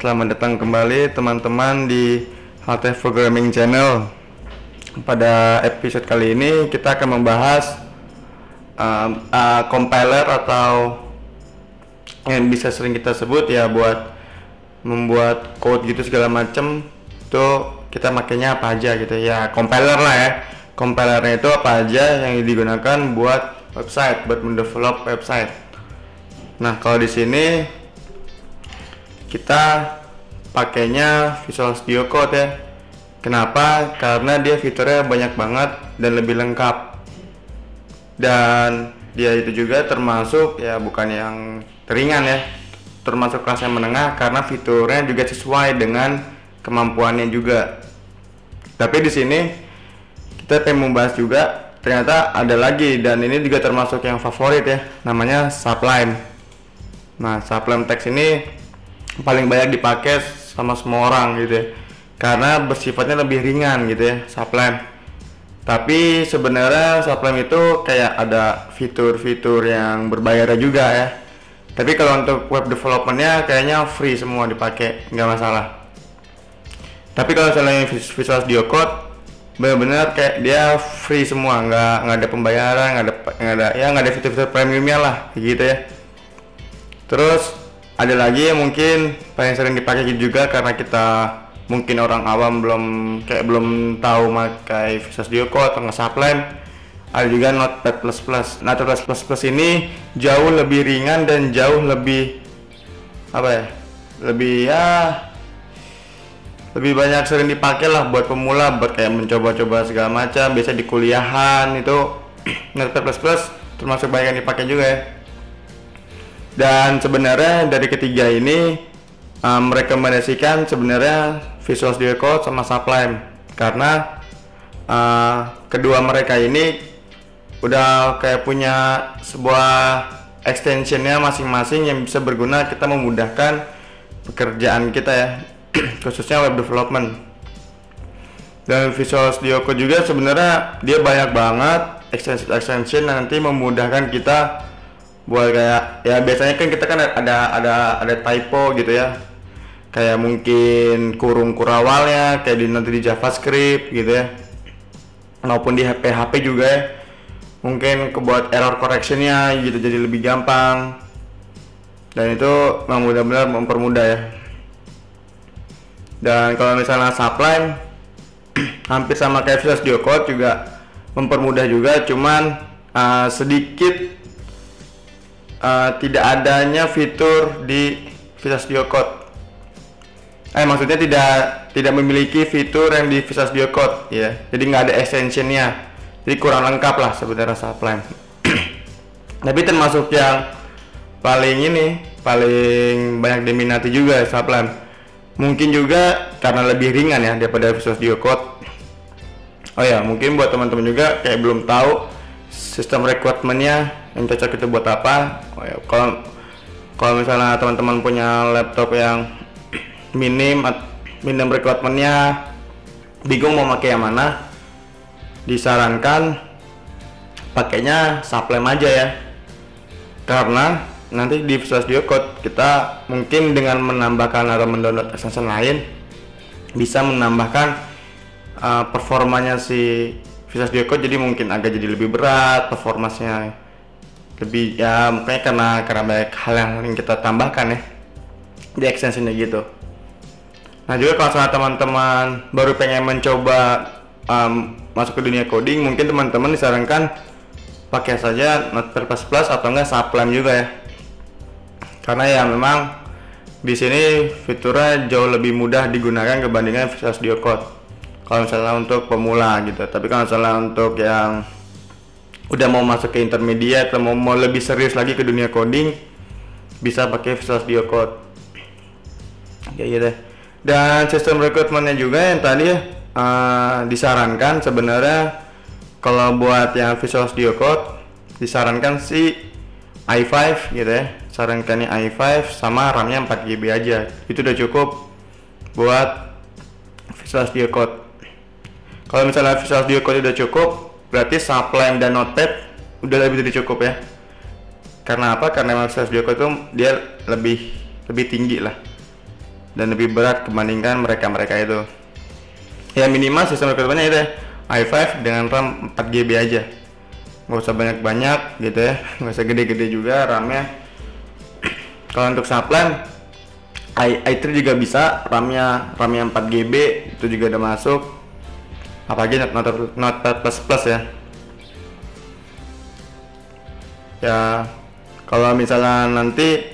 selamat datang kembali teman-teman di HT Programming Channel. Pada episode kali ini kita akan membahas compiler atau yang bisa sering kita sebut ya buat membuat code gitu segala macam. Itu kita makainya apa aja gitu ya, compiler lah ya. Compilernya itu apa aja yang digunakan buat website, buat mendevelop website. Nah, kalau di sini kita pakainya Visual Studio Code ya. Kenapa? Karena dia fiturnya banyak banget dan lebih lengkap. Dan dia itu juga termasuk ya bukan yang ringan ya, termasuk kelas yang menengah karena fiturnya juga sesuai dengan kemampuannya juga. Tapi di sini kita pengen membahas juga, ternyata ada lagi dan ini juga termasuk yang favorit ya, namanya Sublime. Nah, Sublime Text ini paling banyak dipakai sama semua orang gitu ya, karena bersifatnya lebih ringan gitu ya Sublime. Tapi sebenarnya Sublime itu kayak ada fitur-fitur yang berbayar juga ya. Tapi kalau untuk web developmentnya kayaknya free semua dipakai, nggak masalah. Tapi kalau misalnya Visual Studio Code benar-benar kayak dia free semua, nggak ada pembayaran, nggak ada fitur-fitur premiumnya lah gitu ya. Terus ada lagi yang mungkin paling sering dipakai juga karena kita mungkin orang awam belum tahu pakai Visual Studio Code atau Sublime. Ada juga Notepad++. Notepad++ ini jauh lebih ringan dan jauh lebih lebih banyak sering dipakai lah buat pemula, buat kayak mencoba-coba segala macam. Biasa di kuliahan itu Notepad++ termasuk banyak yang dipakai juga ya. Dan sebenarnya dari ketiga ini merekomendasikan sebenarnya Visual Studio Code sama Sublime karena kedua mereka ini udah kayak punya sebuah extensionnya masing-masing yang bisa berguna kita memudahkan pekerjaan kita ya khususnya web development. Dan Visual Studio Code juga sebenarnya dia banyak banget extension nanti memudahkan kita buat kayak ya biasanya kan kita kan ada typo gitu ya, kayak mungkin kurung kurawalnya kayak nanti di JavaScript gitu ya, maupun di PHP juga ya, mungkin kebuat error correctionnya gitu jadi lebih gampang, dan itu memang benar-benar mempermudah ya. Dan kalau misalnya Sublime hampir sama kayak Visual Studio Code juga mempermudah juga, cuman sedikit tidak adanya fitur di Visual Studio Code. Maksudnya tidak memiliki fitur yang di Visual Studio Code ya. Jadi nggak ada extensionnya. Jadi kurang lengkap lah sebenarnya Sublime. Tapi termasuk yang paling banyak diminati juga Sublime. Mungkin juga karena lebih ringan ya daripada Visual Studio Code. Oh ya, mungkin buat teman-teman juga kayak belum tahu sistem requirement-nya yang cocok itu buat apa. Oh ya, kalau misalnya teman-teman punya laptop yang minim requirement-nya, bingung mau pakai yang mana, disarankan pakainya Sublime aja ya. Karena nanti di Visual Studio Code kita mungkin dengan menambahkan atau mendownload extension lain bisa menambahkan performanya si Visual Studio Code, jadi mungkin agak jadi lebih berat performanya lebih ya, makanya karena banyak hal yang kita tambahkan ya di extensionnya gitu. Nah juga kalau misalnya teman-teman baru pengen mencoba masuk ke dunia coding, mungkin teman-teman disarankan pakai saja Notepad++ atau enggak Sublime juga ya, karena ya memang di sini fiturnya jauh lebih mudah digunakan kebandingkan Visual Studio Code kalau misalnya untuk pemula gitu. Tapi kalau misalnya untuk yang udah mau masuk ke intermediate atau mau lebih serius lagi ke dunia coding, bisa pakai Visual Studio Code kayak gitu. Dan sistem rekrutmennya juga yang tadi ya disarankan sebenarnya kalau buat yang Visual Studio Code disarankan si i5 gitu ya, sarankannya i5 sama RAM-nya 4GB aja, itu udah cukup buat Visual Studio Code. Kalau misalnya Visual Studio Code udah cukup, berarti Sublime dan Notepad udah lebih dari cukup ya. Karena apa? Karena Visual Studio Code itu dia lebih tinggi lah. dan lebih berat kebandingkan mereka itu. Ya minimal sistem rekrutmennya itu ya, i5 dengan RAM 4GB aja, nggak usah banyak-banyak gitu ya, nggak usah gede-gede juga RAM-nya. Kalau untuk subline i3 juga bisa, RAM-nya 4GB itu juga udah masuk, apalagi Notepad++ ya. Ya kalau misalnya nanti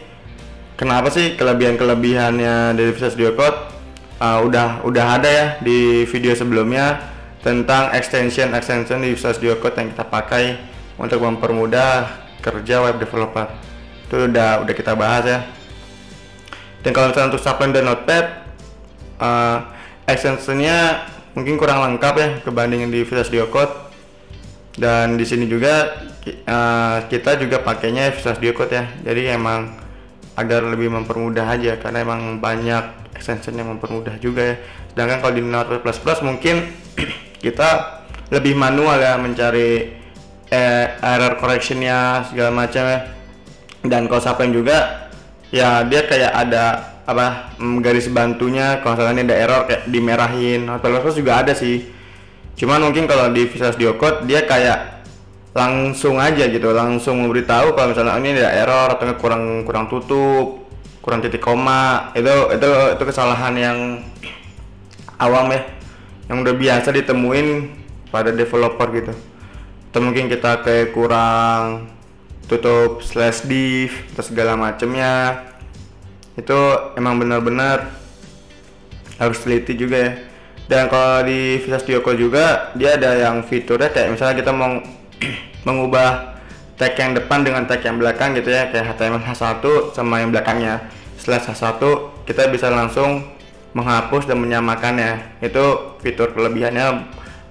kenapa sih kelebihan-kelebihannya dari Visual Studio Code, udah ada ya di video sebelumnya tentang extension di Visual Studio Code yang kita pakai untuk mempermudah kerja web developer. Itu udah kita bahas ya. Dan kalau misalnya untuk Subline dan Notepad, extensionnya mungkin kurang lengkap ya kebandingin di Visual Studio Code. Dan di sini juga kita juga pakainya Visual Studio Code ya. Jadi emang agar lebih mempermudah aja, karena emang banyak extension yang mempermudah juga ya. Sedangkan kalau di Notepad++ mungkin kita lebih manual ya, mencari error correctionnya segala macam ya. Dan kalau Subline juga ya dia kayak ada garis bantunya, kalau misalnya ada error kayak dimerahin. Notepad++ juga ada sih, cuman mungkin kalau di Visual Studio Code dia kayak langsung aja gitu, langsung memberitahu kalau misalnya ini ada error atau kurang tutup, kurang titik koma. Itu kesalahan yang awam ya, yang udah biasa ditemuin pada developer gitu. Atau mungkin kita kayak kurang tutup /div atau segala macemnya. Itu emang benar-benar harus teliti juga ya. Dan kalau di Visual Studio Code juga dia ada yang fiturnya kayak misalnya kita mau mengubah tag yang depan dengan tag yang belakang gitu ya, kayak HTML H1 sama yang belakangnya /H1, kita bisa langsung menghapus dan menyamakannya. Itu fitur kelebihannya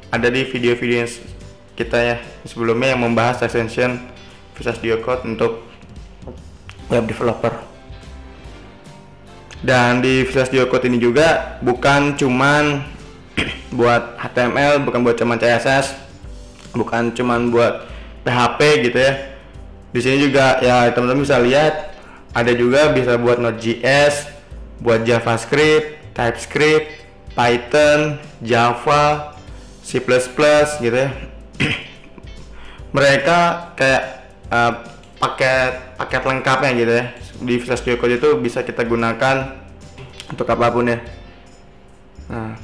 ada di video-video kita ya sebelumnya yang membahas extension Visual Studio Code untuk web developer. Dan di Visual Studio Code ini juga bukan cuman buat HTML, bukan buat cuman CSS, bukan cuman buat PHP gitu ya. Di sini juga ya teman-teman bisa lihat ada juga bisa buat Node.js, buat JavaScript, TypeScript, Python, Java, C++ gitu ya. Mereka kayak paket lengkapnya gitu ya. Di Visual Studio Code itu bisa kita gunakan untuk apapun ya. Nah,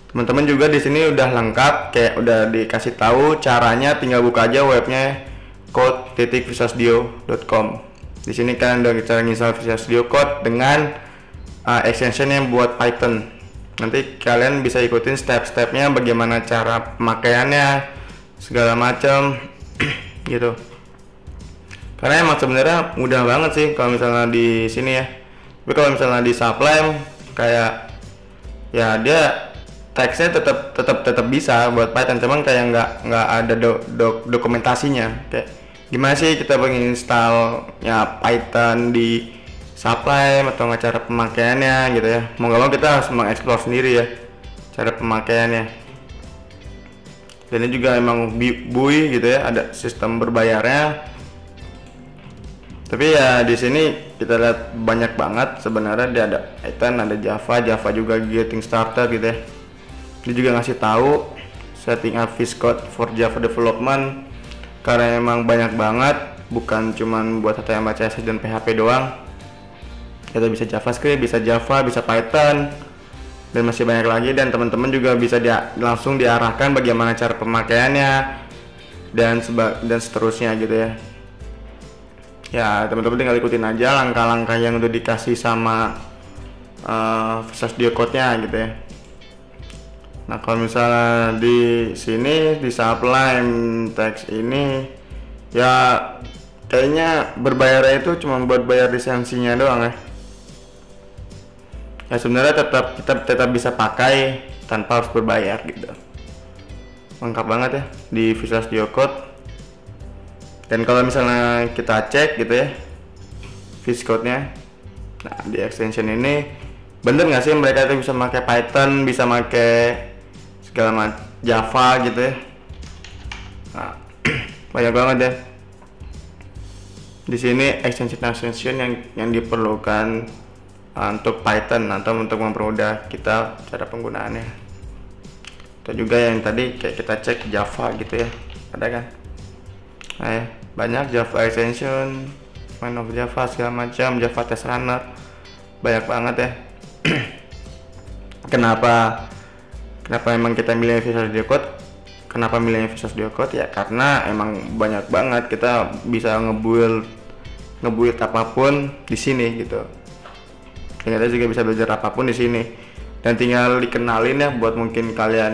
teman-teman juga di sini udah lengkap, kayak udah dikasih tahu caranya, tinggal buka aja webnya code.visualstudio.com. Di sini kalian udah cara install Visual Studio Code dengan extension yang buat Python. Nanti kalian bisa ikutin step-stepnya, bagaimana cara pemakaiannya segala macam gitu. Karena emang sebenarnya mudah banget sih kalau misalnya di sini ya. Tapi kalau misalnya di Subline kayak ya dia teksnya tetap bisa buat Python, cuman kayak nggak ada dokumentasinya. Kayak gimana sih kita menginstalnya Python di Subline atau nggak cara pemakaiannya gitu ya. Mau nggak mau kita harus mengeksplor sendiri ya cara pemakaiannya. Dan ini juga emang buoy gitu ya, ada sistem berbayarnya. Tapi ya di sini kita lihat banyak banget sebenarnya, dia ada Python, ada Java juga getting started gitu ya. Dia juga ngasih tahu setting up VS Code for Java development, karena emang banyak banget, bukan cuman buat HTML, CSS dan PHP doang. Kita bisa JavaScript, bisa Java, bisa Python, dan masih banyak lagi. Dan teman-teman juga bisa langsung diarahkan bagaimana cara pemakaiannya dan seterusnya gitu ya. Ya teman-teman tinggal ikutin aja langkah-langkah yang udah dikasih sama Visual Studio Code-nya gitu ya. Nah kalau misalnya di sini di Subline text ini ya kayaknya berbayarnya itu cuma buat bayar lisensinya doang ya. Ya sebenarnya kita tetap bisa pakai tanpa harus berbayar gitu. Lengkap banget ya di Visual Studio Code. Dan kalau misalnya kita cek gitu ya VS Code-nya, nah di extension ini bener nggak sih mereka itu bisa pakai Python, bisa pakai segala macam Java gitu ya. Nah, banyak banget ya di sini extension yang diperlukan untuk Python atau untuk mempermudah kita cara penggunaannya. Atau juga yang tadi kayak kita cek Java gitu ya, ada kan? Nah, ya, banyak Java extension, main of Java segala macam, Java test runner, banyak banget ya. Kenapa emang kita milih Visual Studio Code? Kenapa milih Visual Studio Code? Ya karena emang banyak banget kita bisa ngebuild apapun di sini gitu. Kita juga bisa belajar apapun di sini. Dan tinggal dikenalin ya buat mungkin kalian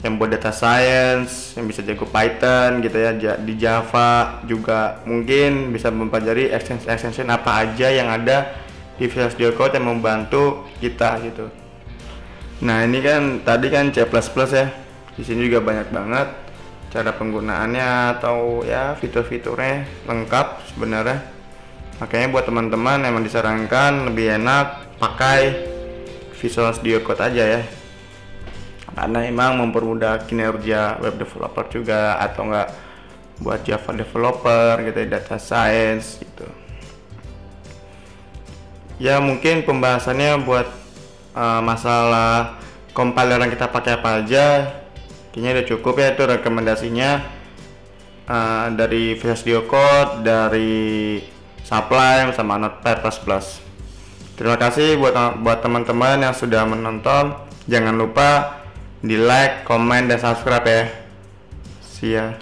yang buat data science, yang bisa jago Python gitu ya, di Java juga mungkin bisa mempelajari extension apa aja yang ada di Visual Studio Code yang membantu kita gitu. Nah ini kan tadi kan C++ ya, di sini juga banyak banget cara penggunaannya atau ya fitur-fiturnya lengkap sebenarnya. Makanya buat teman-teman emang disarankan lebih enak pakai Visual Studio Code aja ya, karena emang mempermudah kinerja web developer juga, atau enggak buat Java developer gitu, data science gitu ya. Mungkin pembahasannya buat masalah compiler yang kita pakai apa aja kayaknya udah cukup ya. Itu rekomendasinya dari Visual Studio Code, dari Sublime sama Notepad++. Terima kasih buat teman-teman yang sudah menonton. Jangan lupa di like, komen, dan subscribe ya. See ya.